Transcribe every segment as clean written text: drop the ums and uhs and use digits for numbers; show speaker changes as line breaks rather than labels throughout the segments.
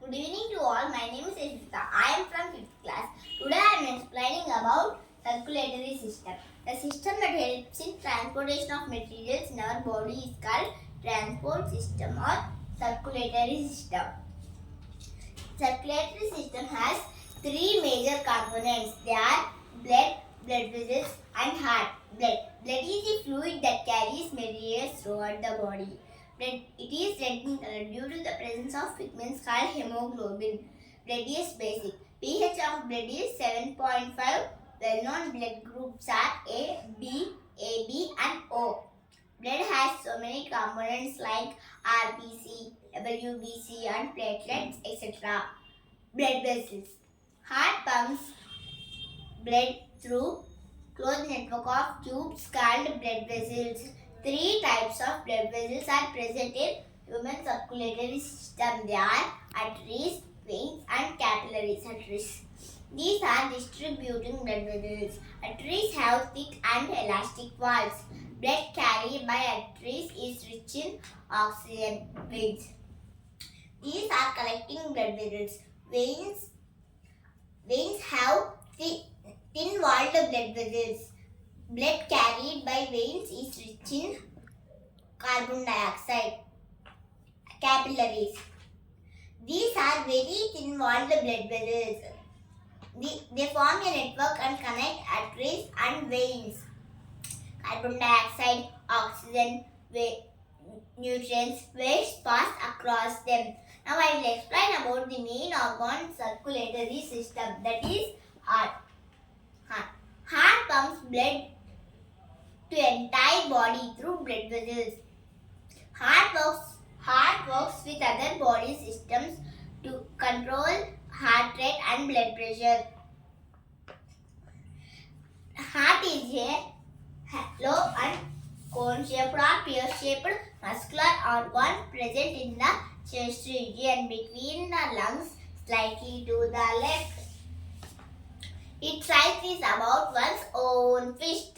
Good evening to all. My name is Ishita. I am from 5th class. Today I am explaining about circulatory system. The system that helps in transportation of materials in our body is called transport system or circulatory system. Circulatory system has three major components. They are blood vessels and heart. Blood is a fluid that carries materials throughout the body. Blood, it is red in color due to the presence of pigments called hemoglobin. Blood is basic. pH of blood is 7.5. Well-known blood groups are A, B, AB and O. Blood has so many components like RBC, WBC and platelets, etc. Blood vessels. Heart pumps blood through closed network of tubes called blood vessels. Three types of blood vessels are present in human circulatory system. They are arteries, veins and capillaries. These are distributing blood vessels. Arteries have thick and elastic walls. Blood carried by arteries is rich in oxygen. Veins. These are collecting blood vessels. Veins have thin-walled blood vessels. Blood carried by veins is rich in carbon dioxide. Capillaries. These are very thin-walled blood vessels. They form a network and connect arteries and veins. Carbon dioxide, oxygen, nutrients, waste pass across them. Now I will explain about the main organ circulatory system, that is heart. Heart pumps blood to entire body through blood vessels. Heart works with other body systems to control heart rate and blood pressure. Heart is a hollow and cone-shaped or pear-shaped muscular organ present in the chest region between the lungs, slightly to the left. Its size is about one's own fist.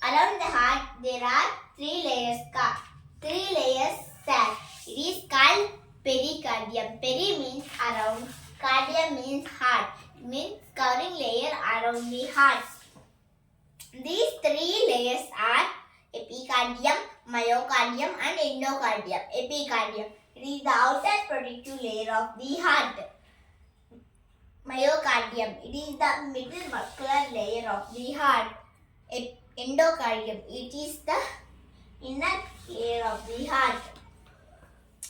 Around the heart there are three layers sac. It is called pericardium. Peri means around, cardium means heart. It means covering layer around the heart. These three layers are epicardium, myocardium and endocardium. Epicardium. It is the outer protective layer of the heart. Myocardium. It is the middle muscular layer of the heart. Endocardium. It is the inner layer of the heart.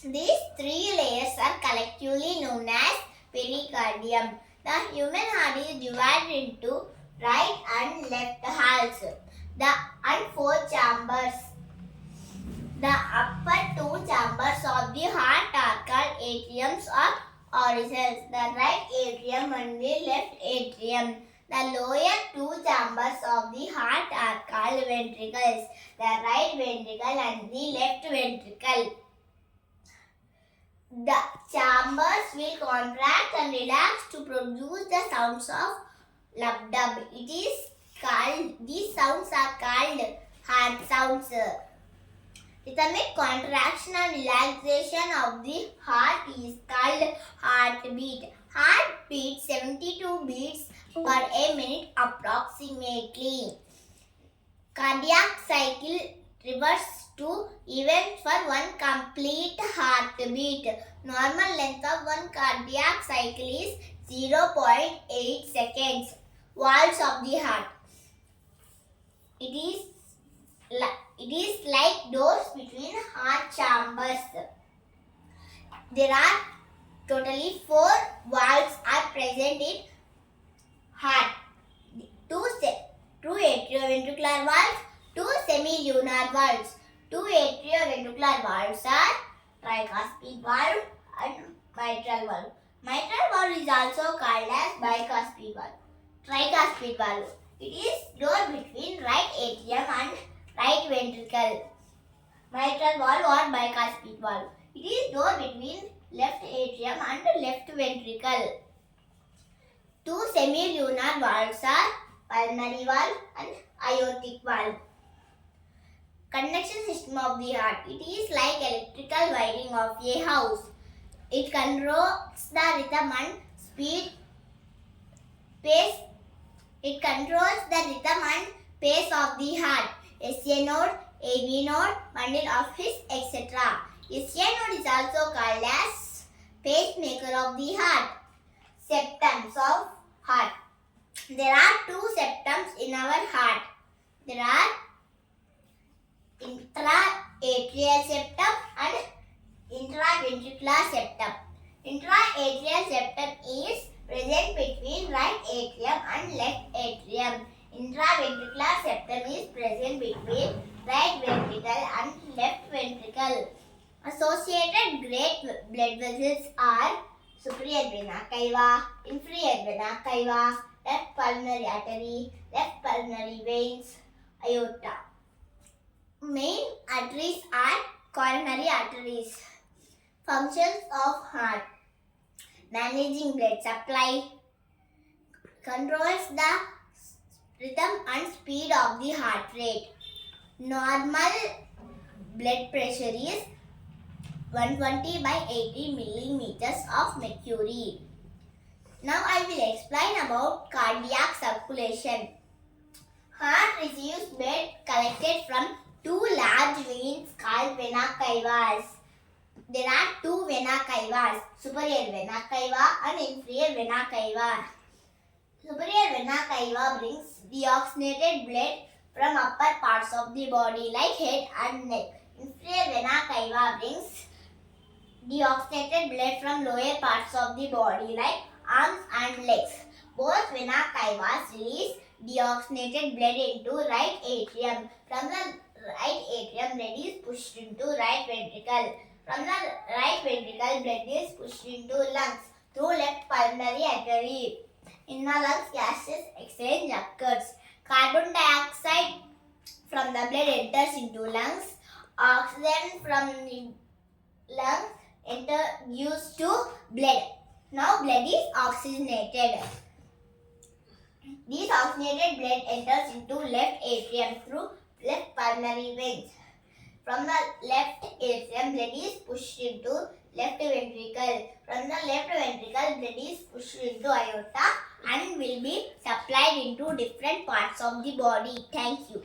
These three layers are collectively known as pericardium. The human heart is divided into right and left halves and four chambers. The upper two chambers of the heart are called atriums or auricles, the right atrium and the left atrium. The lower two chambers of the heart are called ventricles, the right ventricle and the left ventricle. The chambers will contract and relax to produce the sounds of lub-dub. These sounds are called heart sounds. Rhythmic contraction and relaxation of the heart is called heartbeat. Heart beats 72 beats per a minute approximately. Cardiac cycle reverses to even for one complete heartbeat. Normal length of one cardiac cycle is 0.8 seconds. Walls of the heart. It is like doors between heart chambers. There are totally 4 valves are present in heart. Two atrioventricular valves, 2 semilunar valves. 2 atrioventricular valves are tricuspid valve and mitral valve. Mitral valve is also called as bicuspid valve. Tricuspid valve. It is door between right atrium and right ventricle. Mitral valve or bicuspid valve. It is door between left atrium and left ventricle. 2 semilunar valves are pulmonary valve and aortic valve. Conduction system of the heart. It is like electrical wiring of a house. It controls the rhythm and speed, pace. It controls the rhythm and pace of the heart. SA node, AV node, bundle of his, etc. SA node is also called as pacemaker of the heart. Septums of heart. There are two septums in our heart. There are intra-atrial septum and intraventricular septum. Intra-atrial septum is present between right atrium and left atrium. Intraventricular septum is present between right ventricle and left ventricle. Associated great blood vessels are superior vena cava, inferior vena cava, left pulmonary artery, left pulmonary veins, aorta. Main arteries are coronary arteries. Functions of heart. Managing blood supply. Controls the rhythm and speed of the heart rate. Normal blood pressure is 120 by 80 millimeters of mercury. Now I will explain about cardiac circulation. Heart receives blood collected from two large veins called vena cavas. There are two vena cavas, superior vena cava and inferior vena cava. Superior vena cava brings deoxygenated blood from upper parts of the body like head and neck. Inferior vena cava brings deoxygenated blood from lower parts of the body like arms and legs. Both vena cavas release deoxygenated blood into right atrium. From the right atrium, blood is pushed into right ventricle. From the right ventricle, blood is pushed into lungs through left pulmonary artery. In the lungs, gaseous exchange occurs. Carbon dioxide from the blood enters into lungs. Oxygen from the lungs gives to blood. Now blood is oxygenated. This oxygenated blood enters into left atrium through left pulmonary veins. From the left atrium, blood is pushed into left ventricle. From the left ventricle, blood is pushed into aorta and will be supplied into different parts of the body. Thank you.